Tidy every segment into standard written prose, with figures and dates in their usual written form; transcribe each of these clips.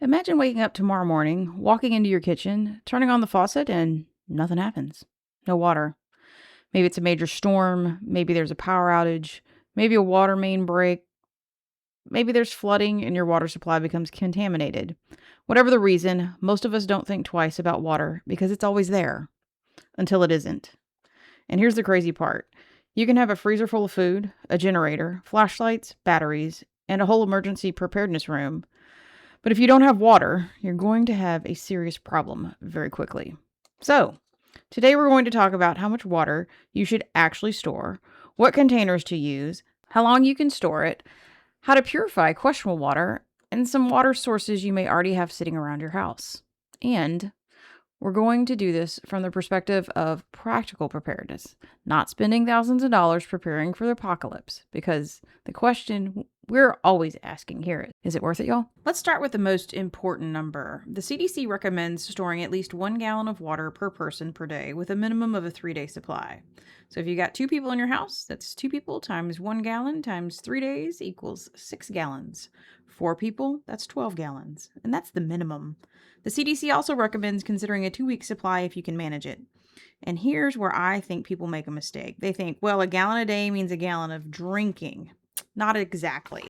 Imagine waking up tomorrow morning, walking into your kitchen, turning on the faucet, and nothing happens. No water. Maybe it's a major storm. Maybe there's a power outage. Maybe a water main break. Maybe there's flooding and your water supply becomes contaminated. Whatever the reason, most of us don't think twice about water because it's always there until it isn't. And here's the crazy part: you can have a freezer full of food, a generator, flashlights, batteries, and a whole emergency preparedness room. But if you don't have water, you're going to have a serious problem very quickly. So, today we're going to talk about how much water you should actually store, what containers to use, how long you can store it, how to purify questionable water, and some water sources you may already have sitting around your house. And we're going to do this from the perspective of practical preparedness, not spending thousands of dollars preparing for the apocalypse, because the question we're always asking here is it worth it, y'all? Let's start with the most important number. The CDC recommends storing at least 1 gallon of water per person per day with a minimum of a 3-day supply. So if you got 2 people in your house, that's 2 people times 1 gallon times 3 days equals 6 gallons. 4 people, that's 12 gallons. And that's the minimum. The CDC also recommends considering a 2-week supply if you can manage it. And here's where I think people make a mistake. They think, well, a gallon a day means a gallon of drinking. Not exactly.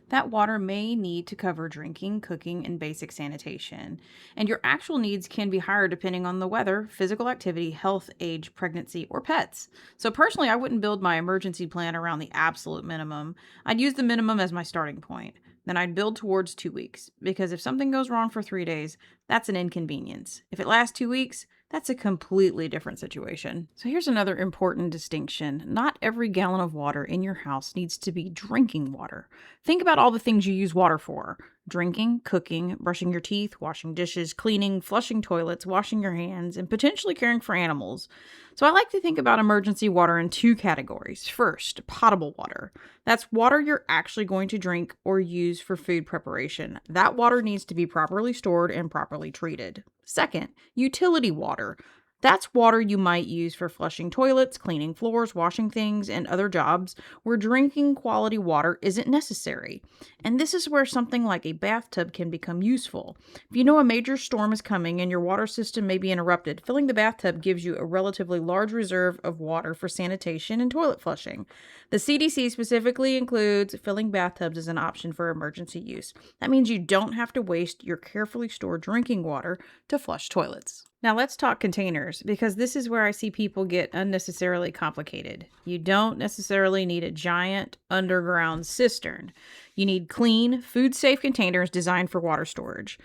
That water may need to cover drinking, cooking, and basic sanitation. And your actual needs can be higher depending on the weather, physical activity, health, age, pregnancy, or pets. So personally, I wouldn't build my emergency plan around the absolute minimum. I'd use the minimum as my starting point. Then I'd build towards 2 weeks, because if something goes wrong for 3 days, that's an inconvenience. If it lasts 2 weeks, that's a completely different situation. So here's another important distinction. Not every gallon of water in your house needs to be drinking water. Think about all the things you use water for: drinking, cooking, brushing your teeth, washing dishes, cleaning, flushing toilets, washing your hands, and potentially caring for animals. So I like to think about emergency water in 2 categories. First, potable water. That's water you're actually going to drink or use for food preparation. That water needs to be properly stored and properly treated. Second, utility water. That's water you might use for flushing toilets, cleaning floors, washing things, and other jobs where drinking quality water isn't necessary. And this is where something like a bathtub can become useful. If you know a major storm is coming and your water system may be interrupted, filling the bathtub gives you a relatively large reserve of water for sanitation and toilet flushing. The CDC specifically includes filling bathtubs as an option for emergency use. That means you don't have to waste your carefully stored drinking water to flush toilets. Now let's talk containers, because this is where I see people get unnecessarily complicated. You don't necessarily need a giant underground cistern. You need clean, food-safe containers designed for water storage.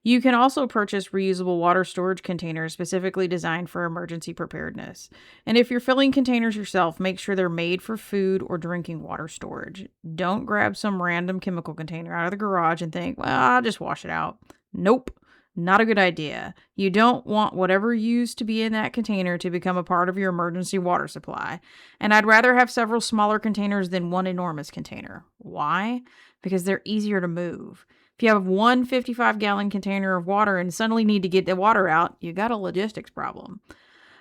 You can also purchase reusable water storage containers specifically designed for emergency preparedness. And if you're filling containers yourself, make sure they're made for food or drinking water storage. Don't grab some random chemical container out of the garage and think, well, I'll just wash it out. Nope. Not a good idea. You don't want whatever used to be in that container to become a part of your emergency water supply. And I'd rather have several smaller containers than one enormous container. Why? Because they're easier to move. If you have one 55-gallon container of water and suddenly need to get the water out, you got a logistics problem.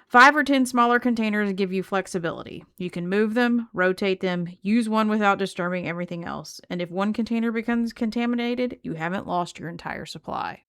5 or 10 smaller containers give you flexibility. You can move them, rotate them, use one without disturbing everything else. And if one container becomes contaminated, you haven't lost your entire supply.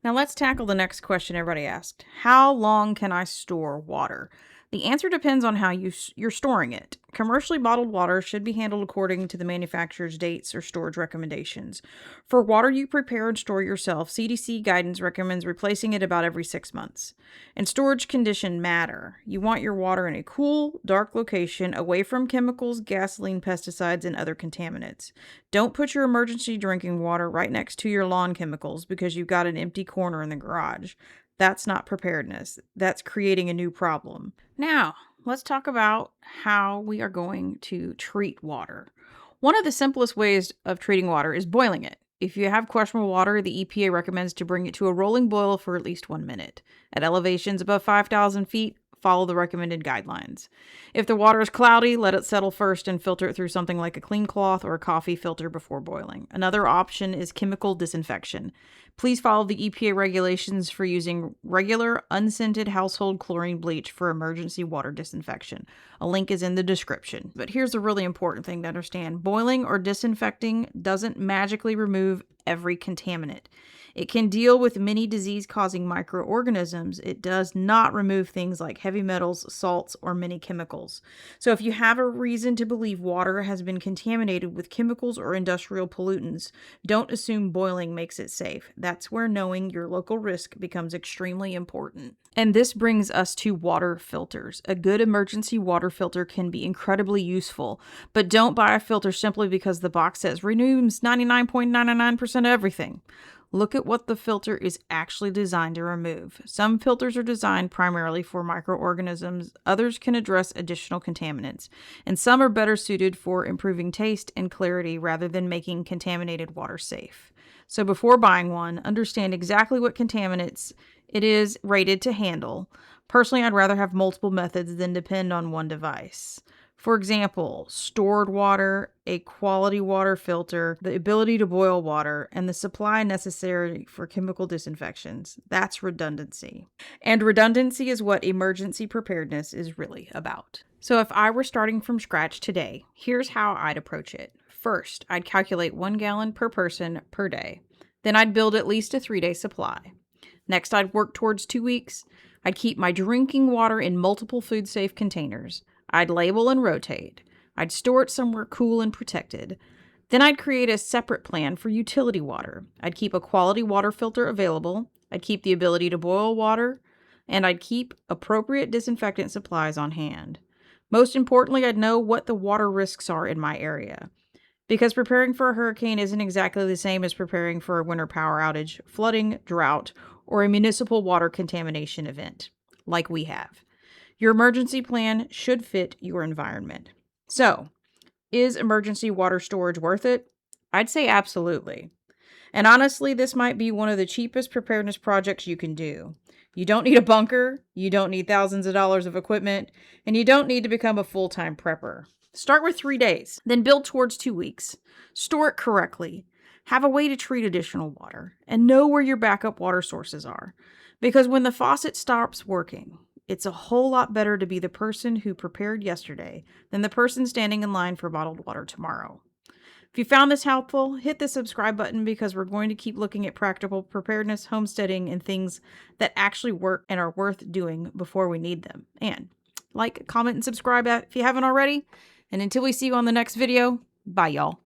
Now let's tackle the next question everybody asked. How long can I store water? The answer depends on how you're storing it. Commercially bottled water should be handled according to the manufacturer's dates or storage recommendations. For water you prepare and store yourself, CDC guidance recommends replacing it about every 6 months. And storage condition matter. You want your water in a cool, dark location away from chemicals, gasoline, pesticides, and other contaminants. Don't put your emergency drinking water right next to your lawn chemicals because you've got an empty corner in the garage. That's not preparedness. That's creating a new problem. Now, let's talk about how we are going to treat water. One of the simplest ways of treating water is boiling it. If you have questionable water, the EPA recommends to bring it to a rolling boil for at least 1 minute. At elevations above 5,000 feet, follow the recommended guidelines. If the water is cloudy, let it settle first and filter it through something like a clean cloth or a coffee filter before boiling. Another option is chemical disinfection. Please follow the EPA regulations for using regular, unscented household chlorine bleach for emergency water disinfection. A link is in the description. But here's a really important thing to understand. Boiling or disinfecting doesn't magically remove every contaminant. It can deal with many disease-causing microorganisms. It does not remove things like heavy metals, salts, or many chemicals. So if you have a reason to believe water has been contaminated with chemicals or industrial pollutants, don't assume boiling makes it safe. That's where knowing your local risk becomes extremely important. And this brings us to water filters. A good emergency water filter can be incredibly useful, but don't buy a filter simply because the box says removes 99.99% of everything. Look at what the filter is actually designed to remove. Some filters are designed primarily for microorganisms, others can address additional contaminants, and some are better suited for improving taste and clarity rather than making contaminated water safe. So before buying one, understand exactly what contaminants it is rated to handle. Personally, I'd rather have multiple methods than depend on one device. For example, stored water, a quality water filter, the ability to boil water, and the supply necessary for chemical disinfections. That's redundancy. And redundancy is what emergency preparedness is really about. So if I were starting from scratch today, here's how I'd approach it. First, I'd calculate 1 gallon per person per day. Then I'd build at least a 3-day supply. Next, I'd work towards 2 weeks. I'd keep my drinking water in multiple food-safe containers. I'd label and rotate. I'd store it somewhere cool and protected. Then I'd create a separate plan for utility water. I'd keep a quality water filter available. I'd keep the ability to boil water. And I'd keep appropriate disinfectant supplies on hand. Most importantly, I'd know what the water risks are in my area. Because preparing for a hurricane isn't exactly the same as preparing for a winter power outage, flooding, drought, or a municipal water contamination event, like we have. Your emergency plan should fit your environment. So, is emergency water storage worth it? I'd say absolutely. And honestly, this might be one of the cheapest preparedness projects you can do. You don't need a bunker, you don't need thousands of dollars of equipment, and you don't need to become a full-time prepper. Start with 3 days, then build towards 2 weeks. Store it correctly. Have a way to treat additional water, and know where your backup water sources are. Because when the faucet stops working, it's a whole lot better to be the person who prepared yesterday than the person standing in line for bottled water tomorrow. If you found this helpful, hit the subscribe button because we're going to keep looking at practical preparedness, homesteading, and things that actually work and are worth doing before we need them. And like, comment, and subscribe if you haven't already. And until we see you on the next video, bye y'all.